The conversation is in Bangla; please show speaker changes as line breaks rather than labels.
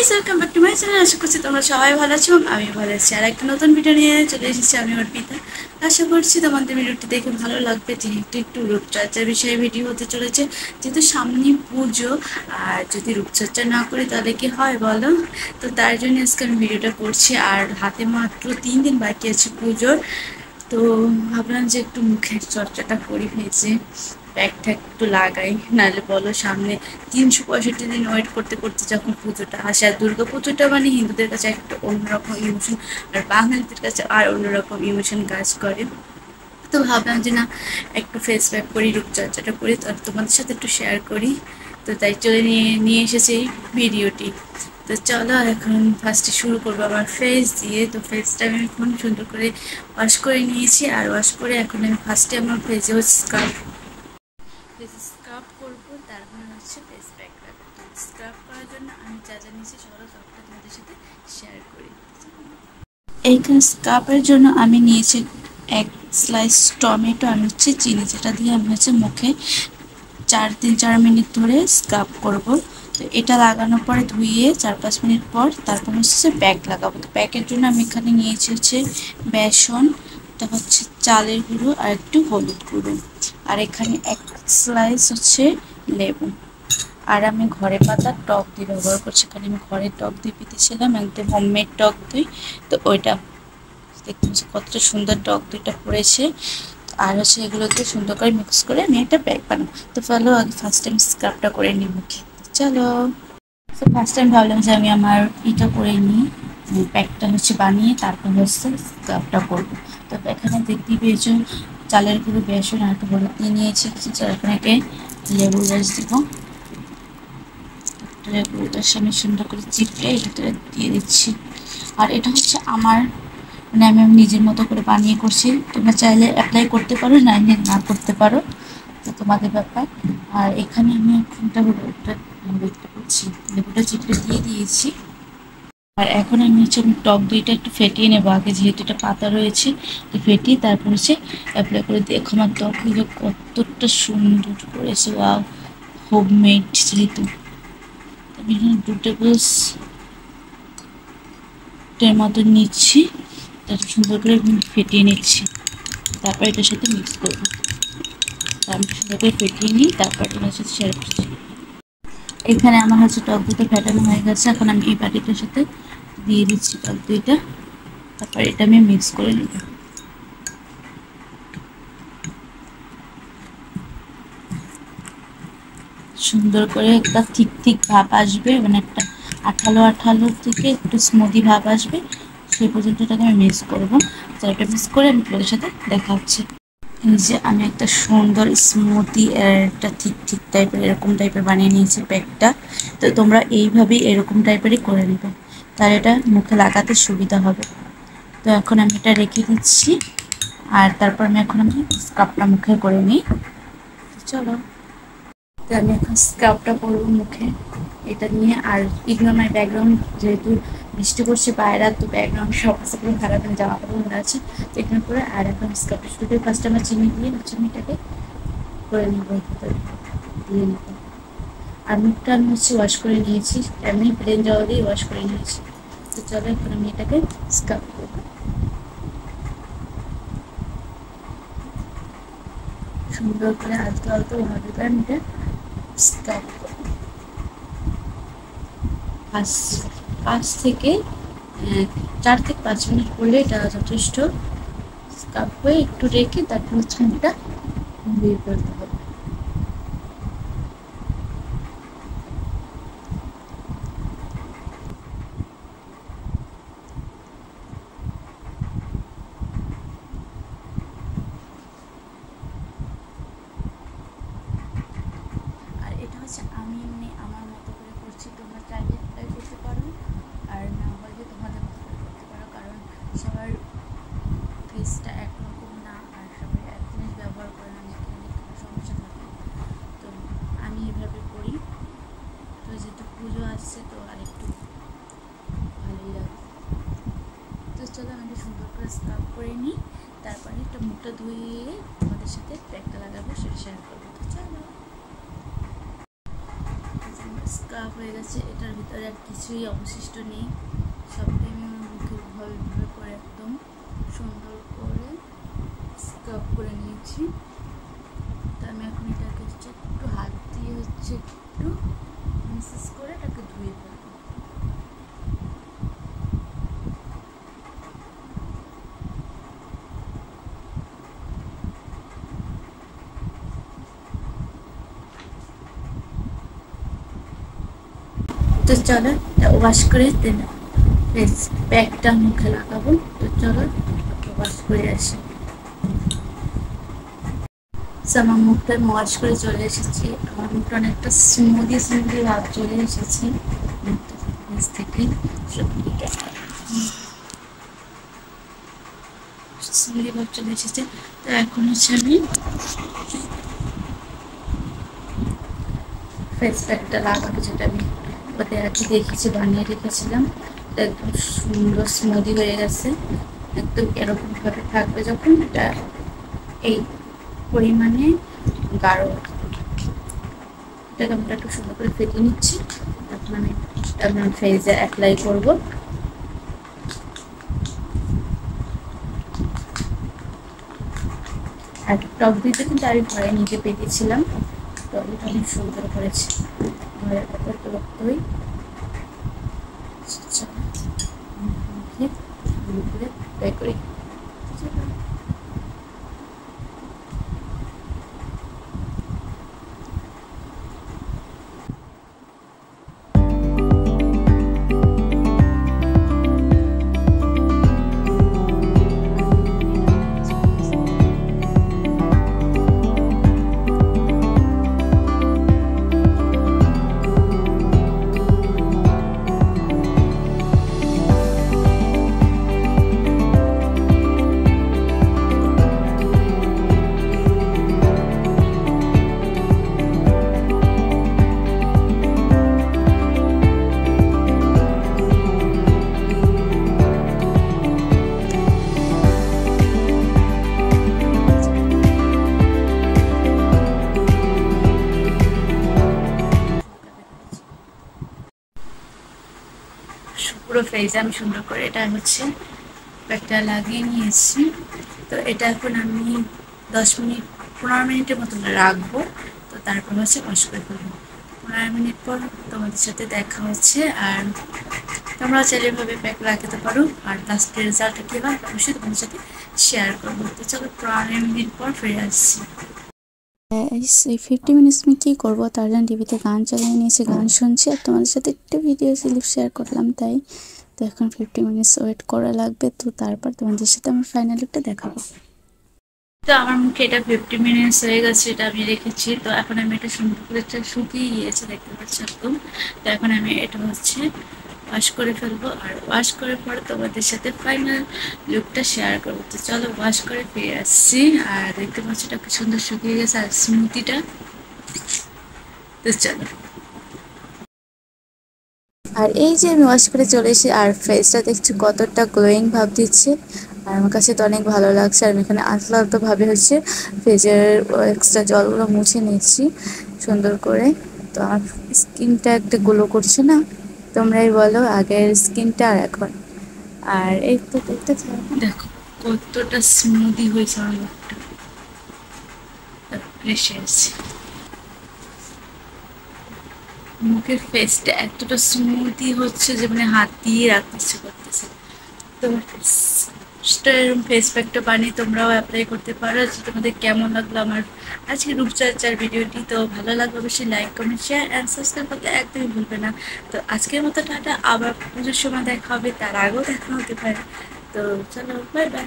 Guys, welcome back to my channel. আশা করছি তোমরা সবাই ভালো আছো এবং আমি ভালো আছি। আর একটা নতুন ভিডিও নিয়ে চলে এসেছি আমি অর্পিতা। আশা করছি তোমাদের ভিডিওটি দেখে ভালো লাগবে। যেহেতু একটু রূপচর্চার বিষয়ে ভিডিও হতে চলেছে, যেহেতু সামনে পুজো, আর যদি রূপচর্চা না করি তাহলে কি হয় বলো? তো তার জন্য আজকে আমি ভিডিওটা করছি। আর হাতে মাত্র 3 দিন বাকি আছে পুজোর, তো ভাবলাম যে একটু মুখের চর্চাটা করি, ভেজে ব্যাগটা একটু লাগাই। নাহলে বলো, সামনে 365 দিন ওয়েট করতে করতে যখন পুজোটা আসে, আর দুর্গা পুজোটা মানে হিন্দুদের কাছে একটা অন্যরকম ইমোশন, আর বাঙালিদের কাছে আর অন্যরকম ইমোশন কাজ করে। তো ভাবলাম যে না, একটু ফেস প্যাক করি, রূপচর্চাটা করি, তো তোমাদের সাথে একটু শেয়ার করি। তো তাই চলে নিয়ে এসেছি এই ভিডিওটি। তো চলো, এখন ফার্স্টে শুরু করবো আমার ফেস দিয়ে। তো ফেসটা আমি এখন সুন্দর করে ওয়াশ করে নিয়েছি, আর ওয়াশ করে এখন আমি ফার্স্টে আমার ফেসে স্কার্ফ করবো, তারপর হচ্ছে ফেস প্যাক রাখবো। স্ক্রাব করার জন্য আমি যা যা নিয়েছি সবটা তোমাদের সাথে শেয়ার করি। এইখানে স্ক্রাবের জন্য আমি নিয়েছি 1 স্লাইস টমেটো, আমি হচ্ছে চিনি, যেটা দিয়ে আমি হচ্ছে মুখে 4 মিনিট ধরে স্ক্রাব করব। তো এটা লাগানোর পরে ধুয়ে 4-5 মিনিট পর তারপর হচ্ছে প্যাক লাগাবো। তো প্যাকের জন্য আমি এখানে নিয়েছি হচ্ছে বেসন, এটা হচ্ছে চালের গুঁড়ো আর একটু হলুদ গুঁড়ো, আর এখানে 1 স্লাইস হচ্ছে লেবু। আর আমি ঘরে পাতা টক দই ব্যবহার করছি। এখানে আমি ঘরে টক দই পেতেছিলাম, একদম হোমমেড টক দই। তো ওইটা দেখুন কতটা সুন্দর টক দইটা পড়েছে। আর হচ্ছে এগুলোকে সুন্দর করে মিক্স করে আমি একটা প্যাক বানাবো। তো চলো আগে ফার্স্ট টাইম স্ক্রাবটা করে নিই মুখে। চলো, তো ফার্স্ট টাইম ভাবলাম যে আমি আমার এটা করে নিই, প্যাকটা হচ্ছে বানিয়ে তারপর হচ্ছে স্ক্রাবটা করবো। তো এখানে দেখতেই পেয়েছো চালের গুঁড়ো, বেসন আর একটু হলুদ দিয়ে নিয়েছি। এখানে লেবুর রস দিব, লেবুর রস আমি সুন্দর করে চিপে এটা দিয়ে দিচ্ছি। আর এটা হচ্ছে আমার মানে আমি নিজের মতো করে বানিয়ে করছি। তোমরা চাইলে অ্যাপ্লাই করতে পারো, না করতে পারো, তো তোমাদের ব্যাপার। আর এখানে আমি এখনটা করছি, লেবুটা চিপে দিয়ে দিয়েছি। আর এখন আমি হচ্ছে টক দইটা একটু ফেটিয়ে নেবো আগে, যেহেতু এটা পাতা রয়েছে, তো ফেটিয়ে তারপর হচ্ছে অ্যাপ্লাই করে দেখো আমার টক দইটা কতটা সুন্দর করেছে। ওয়াও, হোমমেড যেহেতু। আমি এখানে 2 টেবিলস্পুনের মতো নিচ্ছি, এটা সুন্দর করে ফেটিয়ে নিচ্ছি, তারপর এটার সাথে মিক্স করবো। আমি সুন্দর করে ফেটিয়ে নিই, তারপর এটার সাথে শেয়ার করছি। এখানে আমার হচ্ছে টক দইটা ফেটানো হয়ে গেছে। এখন আমি এই বাটিটার সাথে দিয়ে দিচ্ছি টক দইটা, তারপর এটা আমি মিক্স করে নিব। সুন্দর করে একটা ঠিক ভাব আসবে, মানে একটা আঠালো থেকে একটু স্মুদি ভাব আসবে, সেই পর্যন্ত এটাকে আমি মিক্স করবো। তো এটা মিক্স করে আমি তোমাদের সাথে দেখা হচ্ছে। এই যে আমি একটা সুন্দর স্মুদি একটা ঠিক টাইপের এরকম টাইপের বানিয়ে নিয়েছি প্যাকটা। তো তোমরা এইভাবেই এরকম টাইপেরই করে নেবে, তাহলে এটা মুখে লাগাতে সুবিধা হবে। তো এখন আমি এটা রেখে দিচ্ছি, আর তারপর আমি স্ক্রাবটা মুখে করে নিই। চলো, তো আমি এখন স্ক্রাবটা করবো মুখে এটা নিয়ে। আর ইগনোর মাই ব্যাকগ্রাউন্ড, যেহেতু বৃষ্টি পড়ছে বাইরে, তো ব্যাকগ্রাউন্ড সব পুরো খারাপ, জামা কাপড় মনে আছে, তো ইগনোর করে। আর এখন স্ক্রাবটা শুরু করে ফার্স্ট আমার চিনি দিয়ে চিনিটাকে করে নিব, দিয়ে নিব। আর মুখটা আমি হচ্ছে ওয়াশ করে নিয়েছি, এমনি প্লেন জল দিয়ে ওয়াশ করে নিয়েছি। তো চলো এখন আমি এটাকে স্ক্রাব করবো সুন্দর করে, আলতো ভাবে করে আমি এটা স্ক্রাব করবো। 4 থেকে 5 মিনিট করলে এটা যথেষ্ট। স্ক্রাব হয়ে একটু রেখে তারপর হচ্ছে এটা বের করতে হবে। আর এটা হচ্ছে আমি এমনি আমার মতো করে করছি, তোমরা চাইলে অ্যাপ্লাই করতে পারো, আর না হলে তোমাদের মতো করে করতে পারো, কারণ সবার ফেসটা একরকম না, আর সবাই এক জিনিস ব্যবহার করে না, অনেক সমস্যা থাকে। তো আমি এভাবে করি। তো যেহেতু পুজো আসছে, তো আর একটু ভালোই লাগবে। তো চলো আমি সুন্দর করে স্ক্রাব করে নিই, তারপরে একটা মুখটা ধুয়ে তোমাদের সাথে প্যাকটা লাগাবো, সেটা শেয়ার করবো। তো চলো, স্ক্রাব হয়ে গেছে, এটার ভিতরে আর কিছুই অবশিষ্ট নেই। সবটাই আমি আমার মুখে ভাবে করে একদম সুন্দর করে স্ক্রাব করে নিয়েছি। তো আমি এখন এটাকে হচ্ছে একটু হাত দিয়ে হচ্ছে একটু মেসেজ করে এটাকে ধুয়ে ফেলবো। তো চলো ওয়াশ করে দেন ফেস প্যাকটা মুখে লাগাবো। তো চলো ওয়াশ করে আসি। আমার মুখটা ওয়াশ করে চলে এসেছি। আমার মুখটা অনেকটা স্মুদি ভাব চলে এসেছে নিচ থেকে, স্মুদি ভাব চলে এসেছে। তো এখন হচ্ছে আমি ফেস প্যাকটা লাগাবো, যেটা আমি ওদের আর কি দেখেছি বানিয়ে রেখেছিলাম। তো একদম সুন্দর স্মুদি হয়ে গেছে, একদম এরকমভাবে থাকবে যখন এটা এই পরিমাণে গাঢ়। এটাকে আমরা একটু সুন্দর করে ফেটে নিচ্ছি। এখন আমি আপনার ফেসে অ্যাপ্লাই করবো। আর টক দইতে কিন্তু আমি ঘরে নিজে পেতেছিলাম, টক দইটা অনেক সুন্দর করেছি ঘরের টক দই। মুখে করি। পুরো ফেসে আমি সুন্দর করে এটা হচ্ছে প্যাকটা লাগিয়ে নিয়েছি। তো এটা এখন আমি 15 মিনিটের মতন রাখবো। তো তারপর হচ্ছে ওয়াশ করে ফেলবো। 15 মিনিট পর তোমাদের সাথে দেখা হচ্ছে। আর তোমরা চাইলে এভাবে প্যাক লাগাতে পারো। আর লাস্টের রেজাল্টটা কী হয় অবশ্যই তোমাদের সাথে শেয়ার করবো। তো চলো 15 মিনিট পর ফিরে আসছি।
এই 50 মিনিটস আমি কী করবো, তার জন্য টিভিতে গান চালিয়ে নিয়েছি, গান শুনছি আর তোমাদের সাথে একটু ভিডিও ক্লিপ শেয়ার করলাম তাই। তো এখন 50 মিনিটস ওয়েট করা লাগবে। তো তারপর তোমাদের সাথে আমার ফাইনাল লুকটা দেখাবো।
তো আমার মুখে এটা 50 মিনিটস হয়ে গেছে, এটা আমি রেখেছি। তো এখন আমি এটা সুন্দর করে শুকিয়ে গিয়েছে দেখতে পাচ্ছি একদম। তো এখন আমি এটা হচ্ছে ওয়াশ করে ফেলবো। আর ওয়াশ করার পরে তোমাদের সাথে ফাইনাল লুকটা শেয়ার করবো। তো চলো ওয়াশ করে ফিরে আসছি। আর দেখতে পাচ্ছি এটা খুব সুন্দর শুকিয়ে গেছে আর স্মুদিটা। তো চলো।
আর এই যে আমি ওয়াশ করে চলে এসেছি আর ফেসটা দেখছি কতটা গ্লোয়িং ভাব দিচ্ছে। আর আমার কাছে তো অনেক ভালো লাগছে। আর আমি এখানে আলতোভাবে হচ্ছে ফেসের এক্সট্রা জলগুলো মুছে নিচ্ছি সুন্দর করে। তো আমার স্কিনটা একটা গ্লো করছে না, তোমরাই বলো আগের স্কিনটা আর এখন। আর এই তো দেখতে
দেখো কতটা স্মুদি হয়েছে আমার মুখটা, ফ্রেশ এসেছে। মুখের ফেসটা এতটা স্মুদি হচ্ছে যে মানে হাত দিয়ে রাখতে ইচ্ছে করতেছে। তোমার এরকম ফেস প্যাকটা বানিয়ে তোমরাও অ্যাপ্লাই করতে পারো। তোমাদের কেমন লাগলো আমার আজকে রূপচর্চার ভিডিওটি? তো ভালো লাগবে অবশ্যই like comment share and subscribe করতে একদমই ভুলবে না। তো আজকের মতো টাটা, আবার পুজোর সময় দেখা হবে, তার আগেও দেখা হতে পারে। তো চলো বাই বাই।